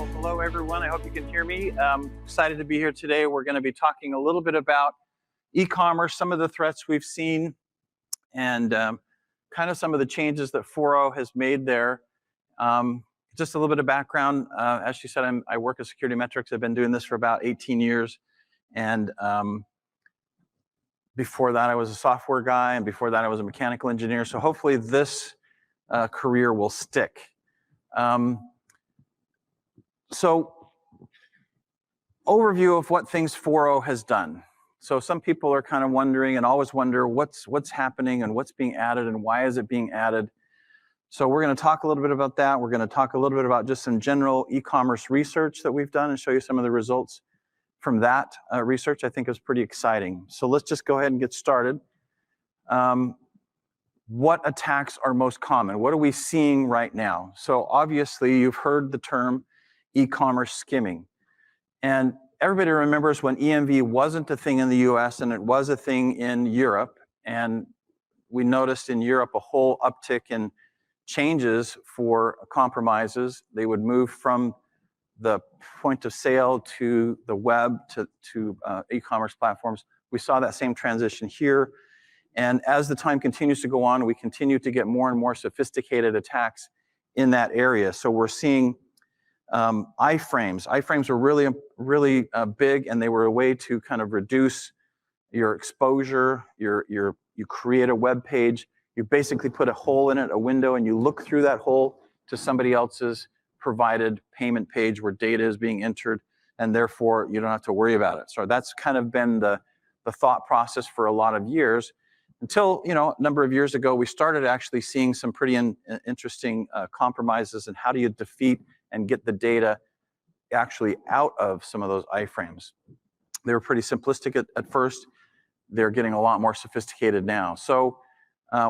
Well, hello everyone. I hope you can hear me. Excited to be here today. We're going to be talking a little bit about e-commerce, some of the threats we've seen, and kind of some of the changes that 4.0 has made there. Just a little bit of background. As she said, I work at SecurityMetrics. I've been doing this for about 18 years. And before that, I was a software guy. And before that, I was a mechanical engineer. So hopefully this career will stick. So overview of what things 4.0 has done. So some people are kind of wondering and always wonder what's happening and what's being added and why is it being added. So we're going to talk a little bit about that. We're going to talk a little bit about just some general e-commerce research that we've done and show you some of the results from that research. I think is pretty exciting. So let's just go ahead and get started. What attacks are most common? What are we seeing right now? So obviously you've heard the term e-commerce skimming. And everybody remembers when EMV wasn't a thing in the US and it was a thing in Europe. And we noticed in Europe a whole uptick in changes for compromises. They would move from the point of sale to the web to e-commerce platforms. We saw that same transition here. And as the time continues to go on, we continue to get more and more sophisticated attacks in that area. So we're seeing iframes. Iframes were really big, and they were a way to kind of reduce your exposure. You create a web page. You basically put a hole in it, a window, and you look through that hole to somebody else's provided payment page where data is being entered, and therefore you don't have to worry about it. So that's kind of been the thought process for a lot of years. Until, a number of years ago, we started actually seeing some pretty interesting compromises and how do you defeat and get the data actually out of some of those iframes. They were pretty simplistic at first. They're getting a lot more sophisticated now. So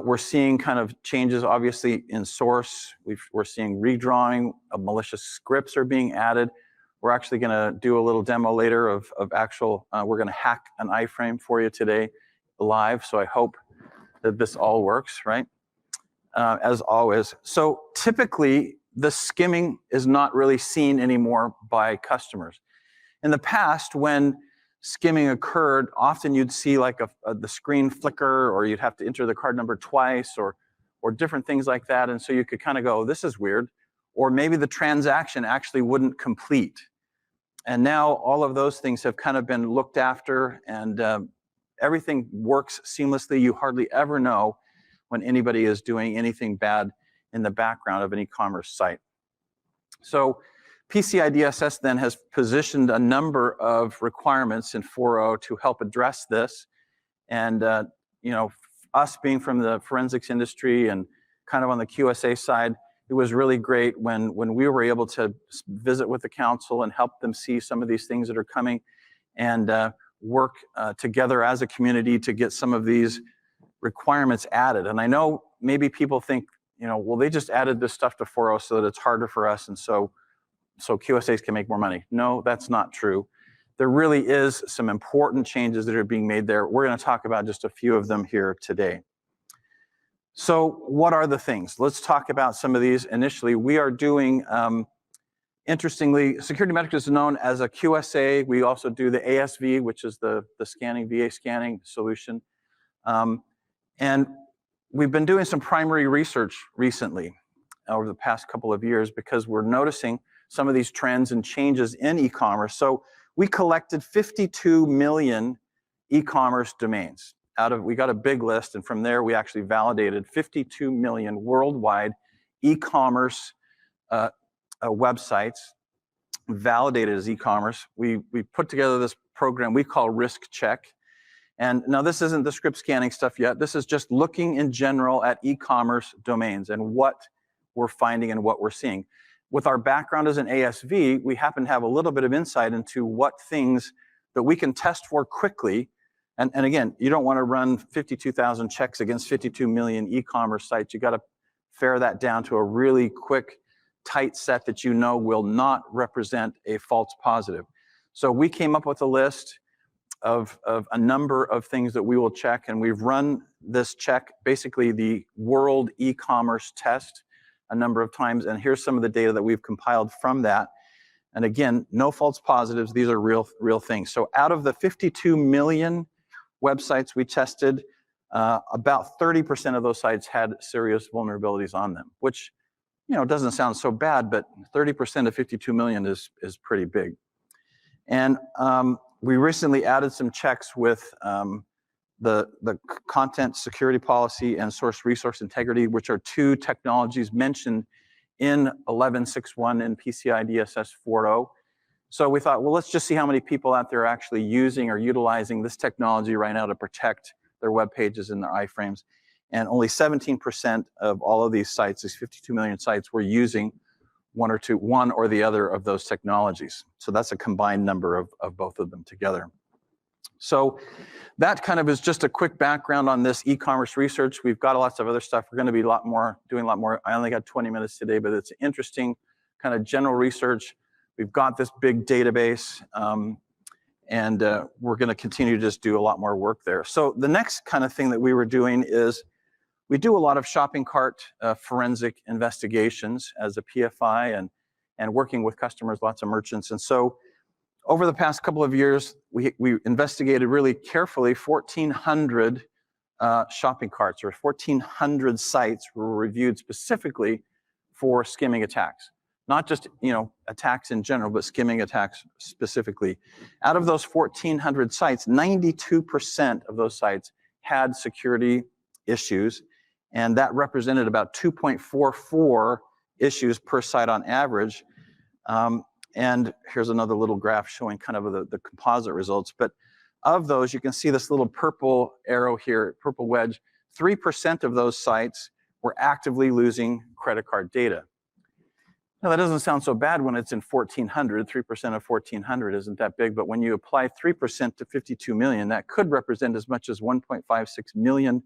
we're seeing kind of changes, obviously, in source. We're seeing redrawing of malicious scripts are being added. We're actually going to do a little demo later of actual, we're going to hack an iframe for you today live. So I hope that this all works, right? As always. So typically, the skimming is not really seen anymore by customers. In the past, when skimming occurred, often you'd see like the screen flicker, or you'd have to enter the card number twice, or different things like that. And so you could kind of go, this is weird. Or maybe the transaction actually wouldn't complete. And now all of those things have kind of been looked after, and everything works seamlessly. You hardly ever know when anybody is doing anything bad in the background of an e-commerce site. So PCI DSS then has positioned a number of requirements in 4.0 to help address this. And us being from the forensics industry and kind of on the QSA side, it was really great when we were able to visit with the council and help them see some of these things that are coming, and work together as a community to get some of these requirements added. And I know maybe people think, well, they just added this stuff to 4.0 so that it's harder for us, and so QSAs can make more money. No, that's not true. There really is some important changes that are being made there. We're going to talk about just a few of them here today. So what are the things? Let's talk about some of these. Initially, we are doing, interestingly, SecurityMetrics is known as a QSA. We also do the ASV, which is the scanning, VA scanning solution. And we've been doing some primary research recently over the past couple of years because we're noticing some of these trends and changes in e-commerce. So we collected 52 million e-commerce domains. We got a big list, and from there we actually validated 52 million worldwide e-commerce websites validated as e-commerce. We put together this program we call Risk Check. And now this isn't the script scanning stuff yet. This is just looking in general at e-commerce domains and what we're finding and what we're seeing. With our background as an ASV, we happen to have a little bit of insight into what things that we can test for quickly. And again, you don't want to run 52,000 checks against 52 million e-commerce sites. You got to pare that down to a really quick, tight set that will not represent a false positive. So we came up with a list of a number of things that we will check, and we've run this check, basically the world e-commerce test, a number of times, and here's some of the data that we've compiled from that. And again, no false positives. These are real things. So out of the 52 million websites we tested, about 30% of those sites had serious vulnerabilities on them, which doesn't sound so bad, but 30% of 52 million is pretty big. And we recently added some checks with the content security policy and source resource integrity, which are two technologies mentioned in 11.6.1 and PCI DSS 4.0. So we thought, well, let's just see how many people out there are actually using or utilizing this technology right now to protect their web pages and their iframes. And only 17% of all of these sites, these 52 million sites, were using one or the other of those technologies. So that's a combined number of both of them together. So that kind of is just a quick background on this e-commerce research. We've got lots of other stuff. We're going to be doing a lot more. I only got 20 minutes today, but it's interesting kind of general research. We've got this big database, and we're going to continue to just do a lot more work there. So the next kind of thing that we were doing is we do a lot of shopping cart forensic investigations as a PFI and working with customers, lots of merchants. And so over the past couple of years, we investigated really carefully 1,400 shopping carts, or 1,400 sites were reviewed specifically for skimming attacks. Not just attacks in general, but skimming attacks specifically. Out of those 1,400 sites, 92% of those sites had security issues, and that represented about 2.44 issues per site on average. And here's another little graph showing kind of the composite results. But of those, you can see this little purple arrow here, purple wedge. 3% of those sites were actively losing credit card data. Now, that doesn't sound so bad when it's in 1,400. 3% of 1,400 isn't that big. But when you apply 3% to 52 million, that could represent as much as 1.56 million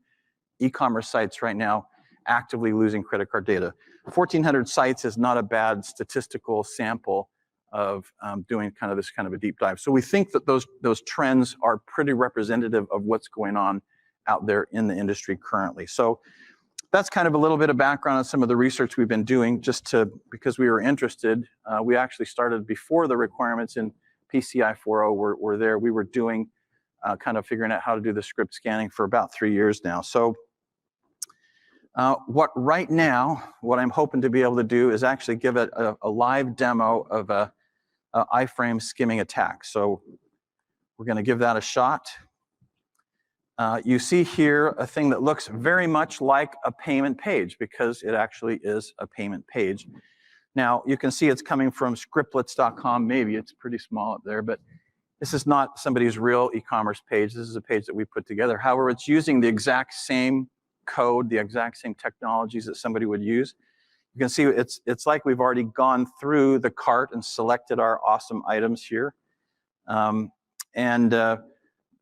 e-commerce sites right now actively losing credit card data. 1,400 sites is not a bad statistical sample of doing this kind of a deep dive. So we think that those trends are pretty representative of what's going on out there in the industry currently. So that's kind of a little bit of background on some of the research we've been doing because we were interested. We actually started before the requirements in PCI 4.0 were there. We were doing kind of figuring out how to do the script scanning for about 3 years now. So what I'm hoping to be able to do is actually give a live demo of a iframe skimming attack. So we're going to give that a shot. You see here a thing that looks very much like a payment page because it actually is a payment page. Now, you can see it's coming from scriptlets.com. Maybe it's pretty small up there, but this is not somebody's real e-commerce page. This is a page that we put together. However, it's using the exact same code, the exact same technologies that somebody would use. You can see it's like we've already gone through the cart and selected our awesome items here.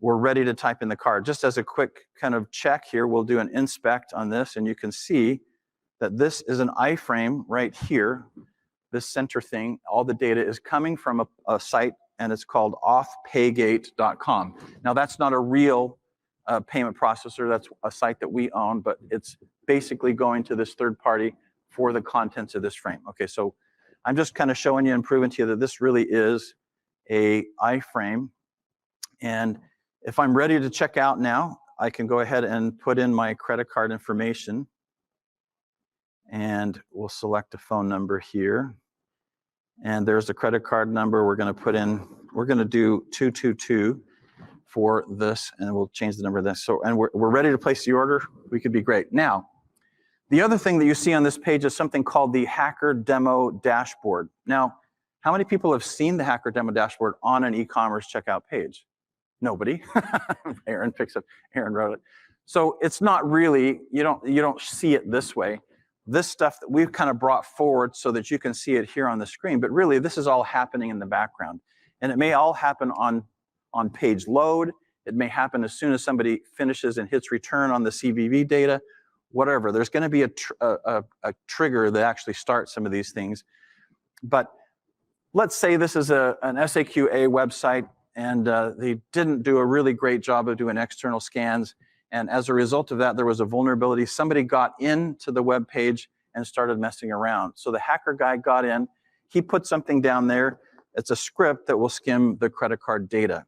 We're ready to type in the card. Just as a quick kind of check here, we'll do an inspect on this, and you can see that this is an iframe right here, this center thing. All the data is coming from a site, and it's called offpaygate.com. Now, that's not a real payment processor. That's a site that we own, but it's basically going to this third party for the contents of this frame. Okay, so I'm just kind of showing you and proving to you that this really is a iframe. And if I'm ready to check out now, I can go ahead and put in my credit card information. And we'll select a phone number here. And there's the credit card number we're going to put in. We're going to do 222 for this, and we'll change the number of this. So, and we're ready to place the order. We could be great. Now, the other thing that you see on this page is something called the Hacker Demo Dashboard. Now, how many people have seen the Hacker Demo Dashboard on an e-commerce checkout page? Nobody. Aaron wrote it. So it's not really, you don't see it this way. This stuff that we've kind of brought forward so that you can see it here on the screen, but really this is all happening in the background. And it may all happen on page load. It may happen as soon as somebody finishes and hits return on the CVV data, whatever. There's going to be a trigger that actually starts some of these things. But let's say this is an SAQA website, and they didn't do a really great job of doing external scans. And as a result of that, there was a vulnerability. Somebody got into the web page and started messing around. So the hacker guy got in. He put something down there It's a script that will skim the credit card data.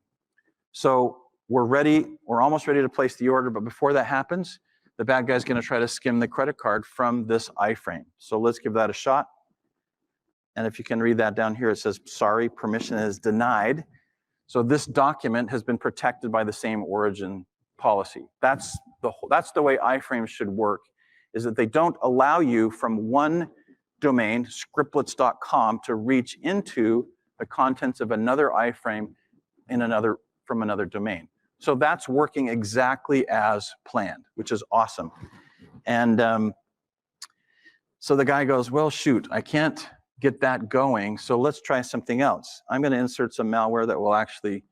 So we're almost ready to place the order, but before that happens, the bad guy's gonna try to skim the credit card from this iframe. So let's give that a shot. And if you can read that down here, it says, sorry, permission is denied. So this document has been protected by the same origin policy. That's the way iframes should work, is that they don't allow you from one domain, scriptlets.com, to reach into the contents of another iframe from another domain. So that's working exactly as planned, which is awesome. And so the guy goes, well, shoot, I can't get that going, so let's try something else. I'm going to insert some malware that will actually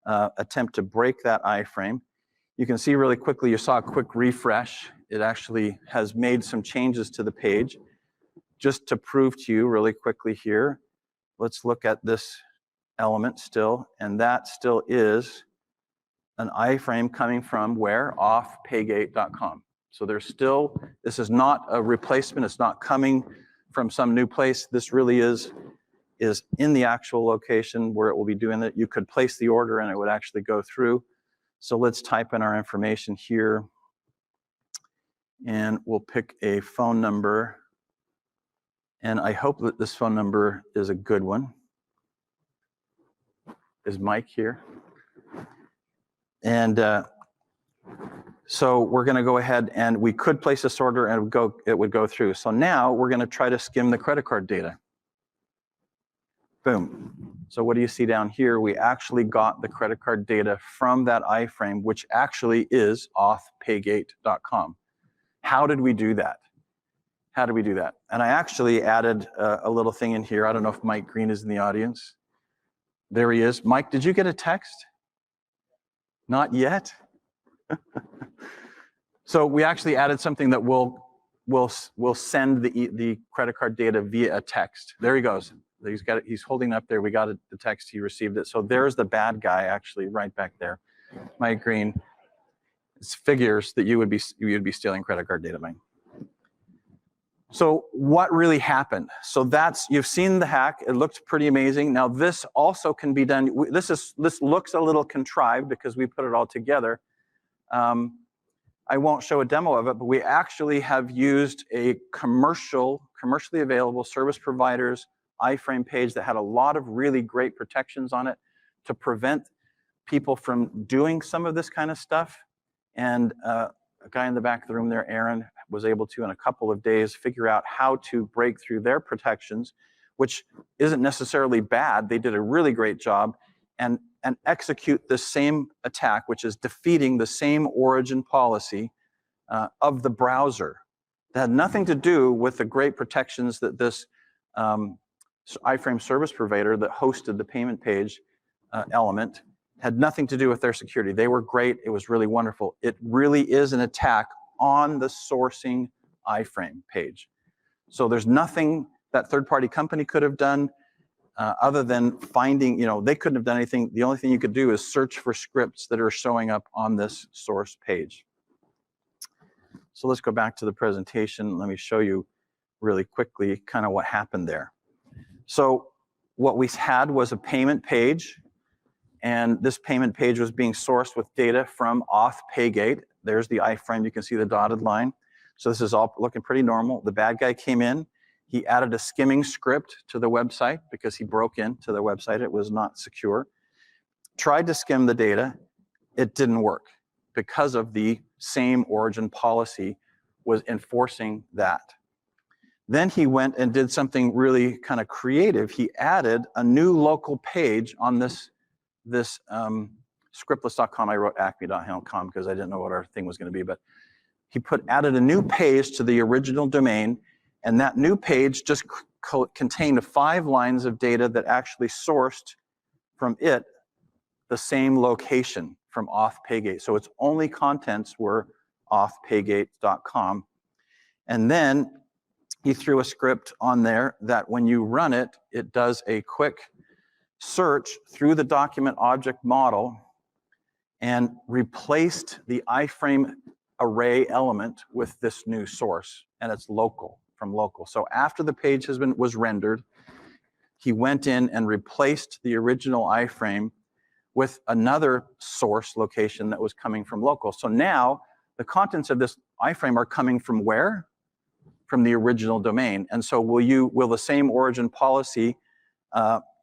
attempt to break that iframe. You can see really quickly, you saw a quick refresh. It actually has made some changes to the page. Just to prove to you really quickly here, let's look at this element still, and that still is an iframe coming from where? Off paygate.com. So there's still, this is not a replacement, it's not coming from some new place. This really is in the actual location where it will be doing that. You could place the order and it would actually go through. So let's type in our information here, and we'll pick a phone number. And I hope that this phone number is a good one. Is Mike here? And so we're going to go ahead, and we could place this order and it would go through. So now we're going to try to skim the credit card data. Boom. So what do you see down here? We actually got the credit card data from that iframe, which actually is authpaygate.com. How did we do that? How did we do that? And I actually added a little thing in here. I don't know if Mike Green is in the audience. There he is. Mike, did you get a text? Not yet? So we actually added something that will send the credit card data via a text. There he goes. He's got it. He's holding it up there. We got it, the text. He received it. So there's the bad guy actually right back there. Mike Green. It's figures that you would be stealing credit card data, Mike. So what really happened? So you've seen the hack. It looked pretty amazing. Now this also can be done. This looks a little contrived because we put it all together. I won't show a demo of it, but we actually have used a commercially available service provider's iframe page that had a lot of really great protections on it to prevent people from doing some of this kind of stuff. And a guy in the back of the room there, Aaron, was able to, in a couple of days, figure out how to break through their protections, which isn't necessarily bad. They did a really great job, and execute the same attack, which is defeating the same origin policy of the browser. That had nothing to do with the great protections that this iframe service provider that hosted the payment page element had nothing to do with their security. They were great. It was really wonderful. It really is an attack on the sourcing iframe page. So there's nothing that third-party company could have done other than finding, they couldn't have done anything. The only thing you could do is search for scripts that are showing up on this source page. So let's go back to the presentation. Let me show you really quickly kind of what happened there. So what we had was a payment page, and this payment page was being sourced with data from auth paygate. There's the iframe. You can see the dotted line. So this is all looking pretty normal. The bad guy came in. He added a skimming script to the website because he broke into the website. It was not secure. Tried to skim the data. It didn't work because of the same origin policy was enforcing that. Then he went and did something really kind of creative. He added a new local page on this scriptless.com. I wrote acme.com because I didn't know what our thing was going to be, but he added a new page to the original domain, and that new page just contained 5 lines of data that actually sourced from it the same location from auth paygate. So its only contents were authpaygate.com. And then he threw a script on there that when you run it, it does a quick search through the document object model and replaced the iframe array element with this new source, and it's local, from local. So after the page was rendered, he went in and replaced the original iframe with another source location that was coming from local. So now the contents of this iframe are coming from where? From the original domain. And so will the same origin policy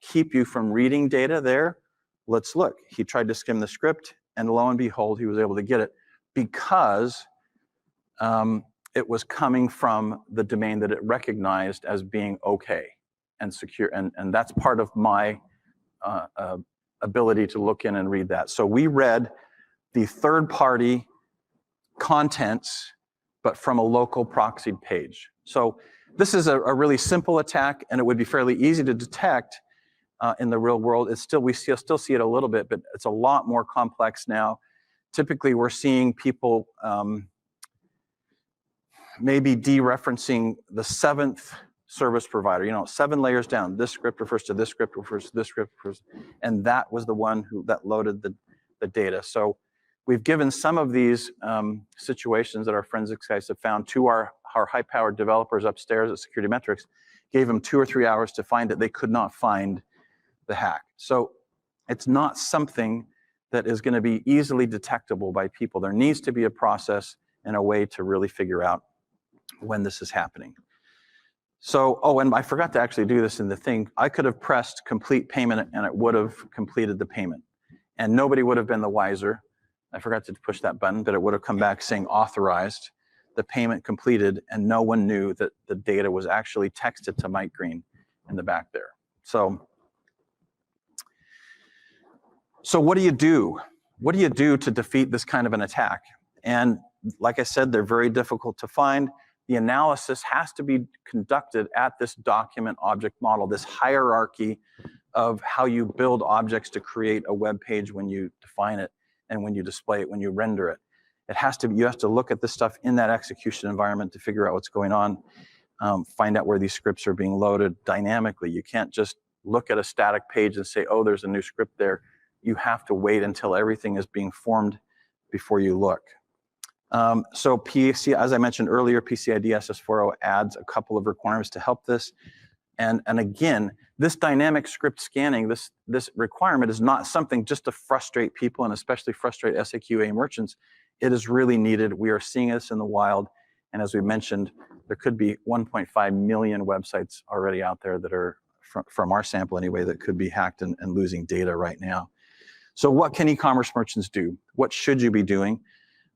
keep you from reading data there? Let's look. He tried to skim the script, and lo and behold, he was able to get it because it was coming from the domain that it recognized as being okay and secure. And that's part of my ability to look in and read that. So we read the third-party contents, but from a local proxied page. So this is a really simple attack, and it would be fairly easy to detect in the real world. We still see it a little bit, but it's a lot more complex now. Typically, we're seeing people maybe dereferencing the 7th service provider, 7 layers down. This script refers to this script, refers to this script, and that was the one that loaded the data. So we've given some of these situations that our forensics guys have found to our high-powered developers upstairs at SecurityMetrics, gave them 2 or 3 hours to find it. They could not find the hack. So it's not something that is going to be easily detectable by people. There needs to be a process and a way to really figure out when this is happening. So, and I forgot to actually do this in the thing. I could have pressed complete payment and it would have completed the payment. And nobody would have been the wiser. I forgot to push that button, but it would have come back saying authorized, the payment completed, and no one knew that the data was actually texted to Mike Green in the back there. So what do you do? What do you do to defeat this kind of an attack? And like I said, they're very difficult to find. The analysis has to be conducted at this document object model, this hierarchy of how you build objects to create a web page when you define it and when you display it, when you render it. You have to look at this stuff in that execution environment to figure out what's going on, find out where these scripts are being loaded dynamically. You can't just look at a static page and say, oh, there's a new script there. You have to wait until everything is being formed before you look. So as I mentioned earlier, PCI DSS 4.0 adds a couple of requirements to help this. And again, this dynamic script scanning, this requirement is not something just to frustrate people and especially frustrate SAQA merchants. It is really needed. We are seeing this in the wild. And as we mentioned, there could be 1.5 million websites already out there that are, from our sample anyway, that could be hacked and losing data right now. So what can e-commerce merchants do? What should you be doing?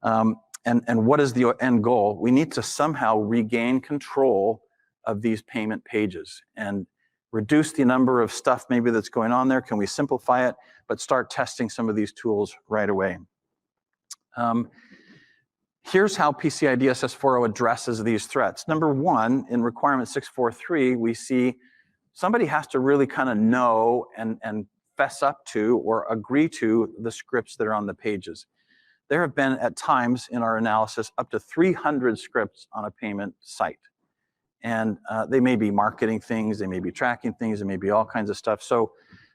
And what is the end goal? We need to somehow regain control of these payment pages and reduce the number of stuff maybe that's going on there. Can we simplify it, but start testing some of these tools right away? Here's how PCI DSS 4.0 addresses these threats. Number one, in requirement 643, we see somebody has to really kind of know and fess up to or agree to the scripts that are on the pages. There have been, at times in our analysis, up to 300 scripts on a payment site. And they may be marketing things, they may be tracking things, there may be all kinds of stuff. So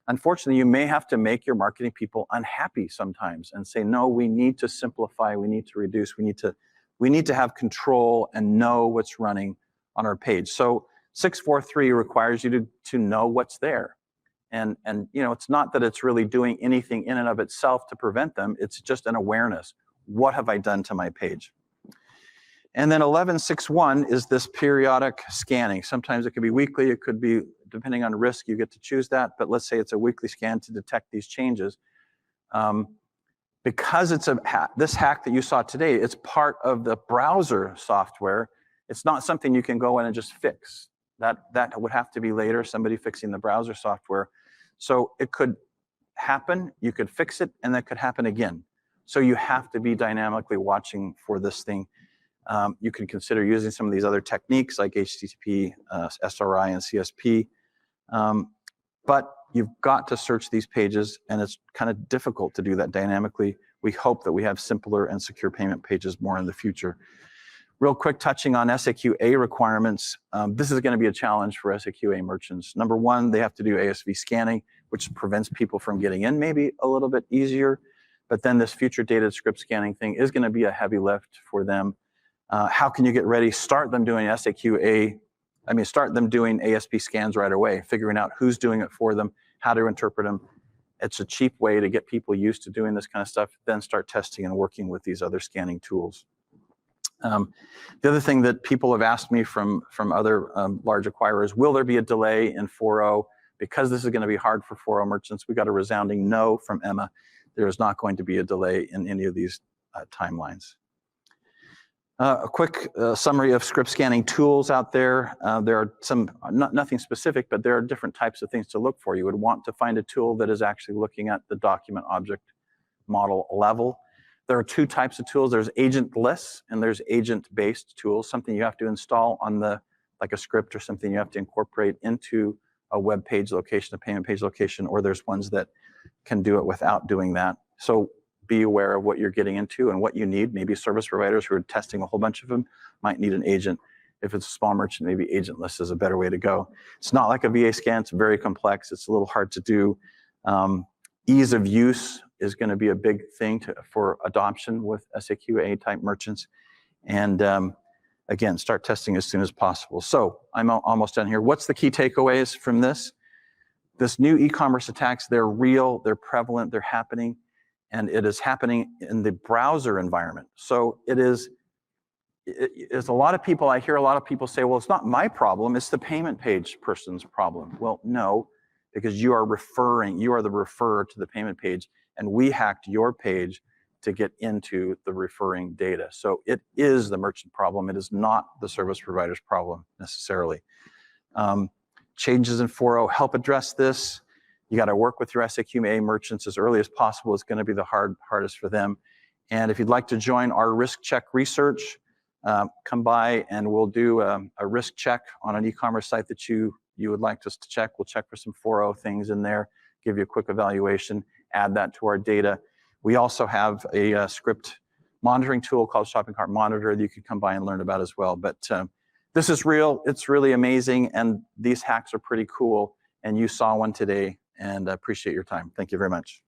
unfortunately, you may have to make your marketing people unhappy sometimes and say, no, we need to simplify, we need to reduce, we need to have control and know what's running on our page. So 643 requires you to know what's there. And it's not that it's really doing anything in and of itself to prevent them. It's just an awareness. What have I done to my page? And then 11.6.1 is this periodic scanning. Sometimes it could be weekly. It could be, depending on risk, you get to choose that. But let's say it's a weekly scan to detect these changes. Because it's this hack that you saw today, it's part of the browser software. It's not something you can go in and just fix. That would have to be later, somebody fixing the browser software. So it could happen, you could fix it, and that could happen again. So you have to be dynamically watching for this thing. You can consider using some of these other techniques like HTTP, SRI, and CISSP. But you've got to search these pages, and it's kind of difficult to do that dynamically. We hope that we have simpler and secure payment pages more in the future. Real quick, touching on SAQA requirements, this is going to be a challenge for SAQA merchants. Number one, they have to do ASV scanning, which prevents people from getting in maybe a little bit easier. But then this future data script scanning thing is going to be a heavy lift for them. How can you get ready? Start them doing SAQA start them doing ASP scans right away, figuring out who's doing it for them, how to interpret them. It's a cheap way to get people used to doing this kind of stuff, then start testing and working with these other scanning tools. The other thing that people have asked me from other large acquirers, will there be a delay in 4.0? Because this is going to be hard for 4.0 merchants, we got a resounding no from Emma. There is not going to be a delay in any of these timelines. A quick summary of script scanning tools out there. There are some, nothing specific, but there are different types of things to look for. You would want to find a tool that is actually looking at the document object model level. There are two types of tools. There's agentless and there's agent-based tools, something you have to install on like a script or something you have to incorporate into a web page location, a payment page location, or there's ones that can do it without doing that. So be aware of what you're getting into and what you need. Maybe service providers who are testing a whole bunch of them might need an agent. If it's a small merchant, maybe agentless is a better way to go. It's not like a VA scan. It's very complex. It's a little hard to do. Ease of use is going to be a big thing for adoption with SAQA type merchants. And again, start testing as soon as possible. So I'm almost done here. What's the key takeaways from this? This new e-commerce attacks, they're real, they're prevalent, they're happening, and it is happening in the browser environment. So it's a lot of people, I hear a lot of people say, well, it's not my problem, it's the payment page person's problem. Well, no, because you are the referrer to the payment page, and we hacked your page to get into the referring data. So it is the merchant problem. It is not the service provider's problem necessarily. Changes in 4.0 help address this. You got to work with your SAQA merchants as early as possible. It's going to be the hardest for them. And if you'd like to join our risk check research, come by and we'll do a risk check on an e-commerce site that you would like us to check. We'll check for some 4.0 things in there, give you a quick evaluation, add that to our data. We also have a script monitoring tool called Shopping Cart Monitor that you can come by and learn about as well. But this is real, it's really amazing, and these hacks are pretty cool, and you saw one today, and I appreciate your time. Thank you very much.